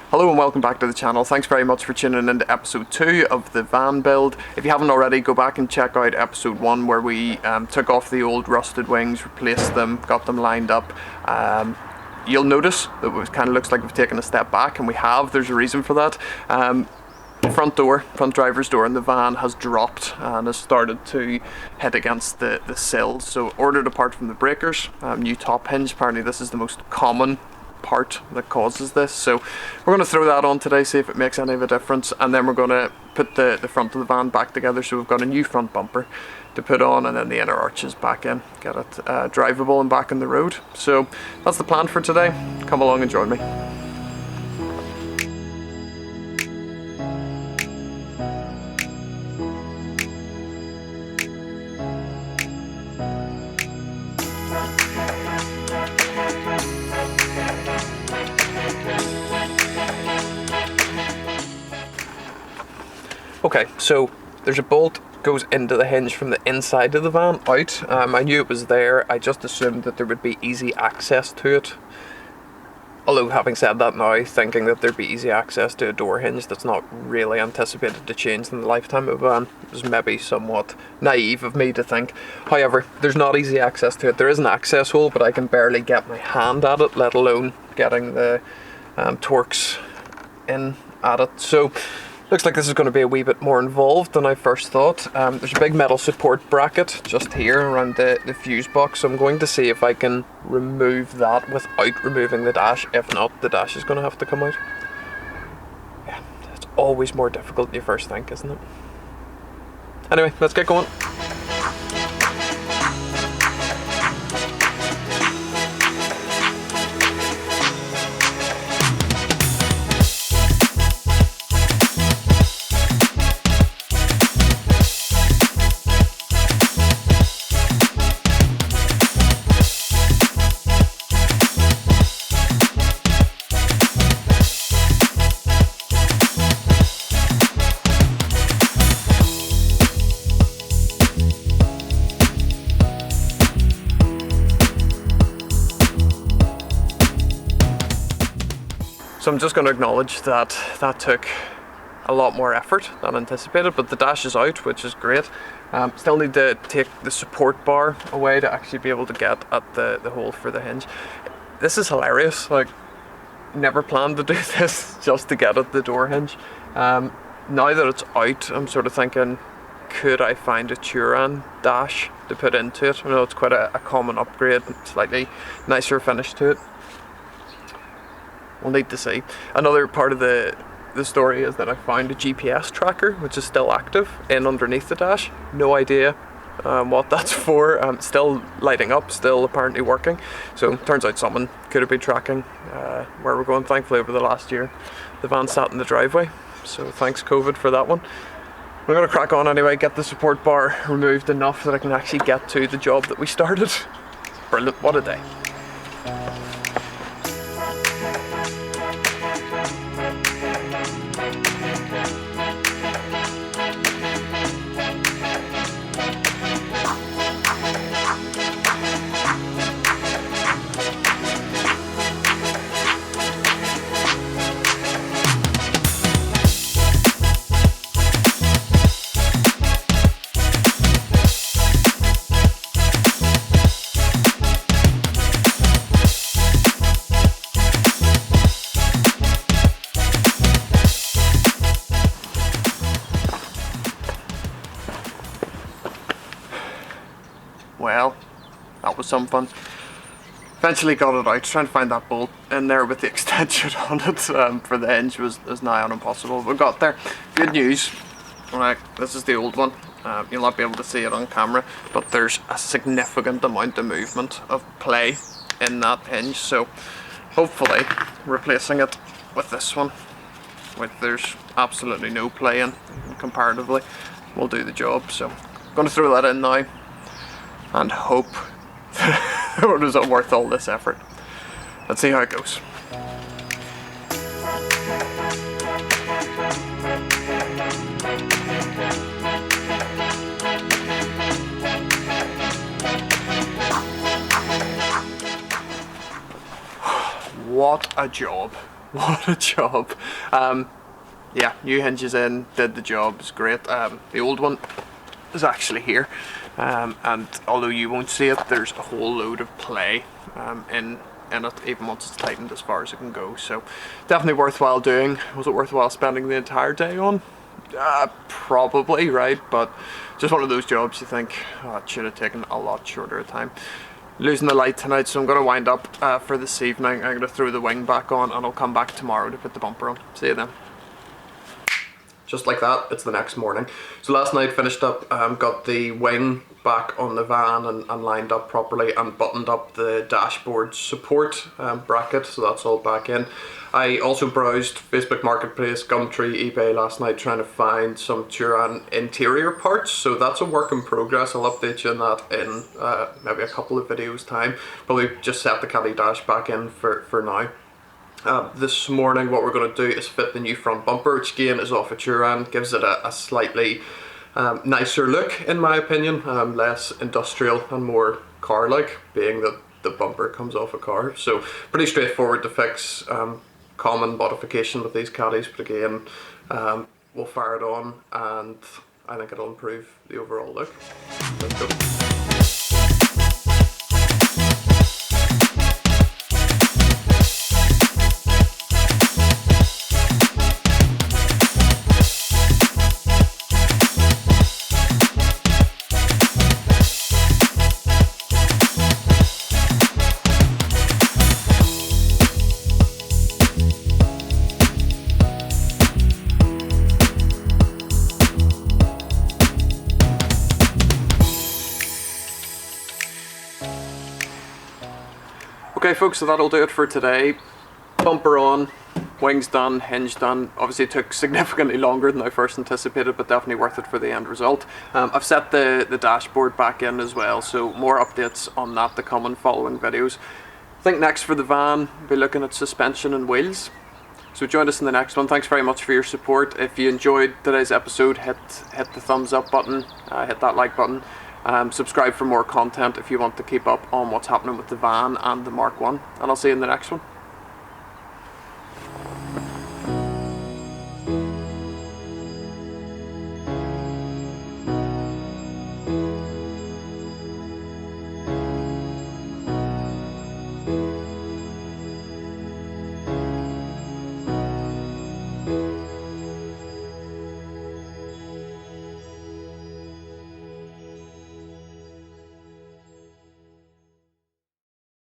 Hello and welcome back to the channel. Thanks very much for tuning into episode 2 of the van build. If you haven't already, go back and check out episode 1 where we took off the old rusted wings, replaced them, got them lined up. You'll notice that it kind of looks like we've taken a step back, and we have. There's a reason for that. The front driver's door in the van has dropped and has started to hit against the sills. So ordered apart from the breakers, new top hinge. Apparently this is the most common part that causes this, so we're going to throw that on today, see if it makes any of a difference, and then we're going to put the front of the van back together. So we've got a new front bumper to put on, and then the inner arches back in, get it drivable and back on the road. So that's the plan for today. Come along and join me. Okay, so there's a bolt goes into the hinge from the inside of the van out. I knew it was there. I just assumed that there would be easy access to it. Although having said that now, thinking that there'd be easy access to a door hinge that's not really anticipated to change in the lifetime of a van was maybe somewhat naive of me to think. However, there's not easy access to it. There is an access hole, but I can barely get my hand at it, let alone getting the Torx in at it. So looks like this is going to be a wee bit more involved than I first thought. There's a big metal support bracket just here around the fuse box, so I'm going to see if I can remove that without removing the dash. If not, the dash is going to have to come out. Yeah, it's always more difficult than you first think, isn't it? Anyway, let's get going. So I'm just going to acknowledge that that took a lot more effort than anticipated, but the dash is out, which is great. Still need to take the support bar away to actually be able to get at the hole for the hinge. This is hilarious. Like, never planned to do this just to get at the door hinge. Now that it's out, I'm sort of thinking, could I find a Touran dash to put into it? I know it's quite a common upgrade, slightly nicer finish to it. We'll need to see. Another part of the story is that I found a GPS tracker which is still active in underneath the dash. No idea what that's for. Still lighting up, still apparently working. So turns out someone could have been tracking where we're going. Thankfully over the last year the van sat in the driveway, so thanks COVID for that one. We're going to crack on anyway, get the support bar removed enough that I can actually get to the job that we started. Brilliant, what a day. Well, that was some fun. Eventually got it out. Trying to find that bolt in there with the extension on it for the hinge was nigh on impossible. We got there. Good news. Right, this is the old one. You'll not be able to see it on camera, but there's a significant amount of movement of play in that hinge. So hopefully replacing it with this one, which there's absolutely no play in comparatively, will do the job. So I'm going to throw that in now and hope that it was worth all this effort. Let's see how it goes. What a job. what a job. Yeah, new hinges in, did the job, it's great. The old one is actually here, and although you won't see it, there's a whole load of play in it, even once it's tightened as far as it can go. So definitely worthwhile doing. Was it worthwhile spending the entire day on? Probably, right? But just one of those jobs you think, oh, it should have taken a lot shorter of time. Losing the light tonight, so I'm going to wind up for this evening. I'm going to throw the wing back on and I'll come back tomorrow to put the bumper on. See you then. Just like that, it's the next morning. So last night finished up, got the wing back on the van and lined up properly and buttoned up the dashboard support bracket, so that's all back in. I also browsed Facebook Marketplace, Gumtree, eBay last night trying to find some Touran interior parts, so that's a work in progress. I'll update you on that in maybe a couple of videos time. Probably just set the Caddy dash back in for now. This morning what we're going to do is fit the new front bumper, which again is off a Touran, gives it a slightly nicer look in my opinion, less industrial and more car-like, being that the bumper comes off a car. So pretty straightforward to fix, common modification with these Caddies, but again we'll fire it on and I think it'll improve the overall look. Let's go. Okay folks, so that'll do it for today. Bumper on, wings done, hinge done. Obviously it took significantly longer than I first anticipated, but definitely worth it for the end result. I've set the dashboard back in as well, so more updates on that to come in following videos. I think next for the van, we'll be looking at suspension and wheels. So join us in the next one. Thanks very much for your support. If you enjoyed today's episode, hit the thumbs up button, hit that like button. Subscribe for more content if you want to keep up on what's happening with the van and the Mark 1, and I'll see you in the next one.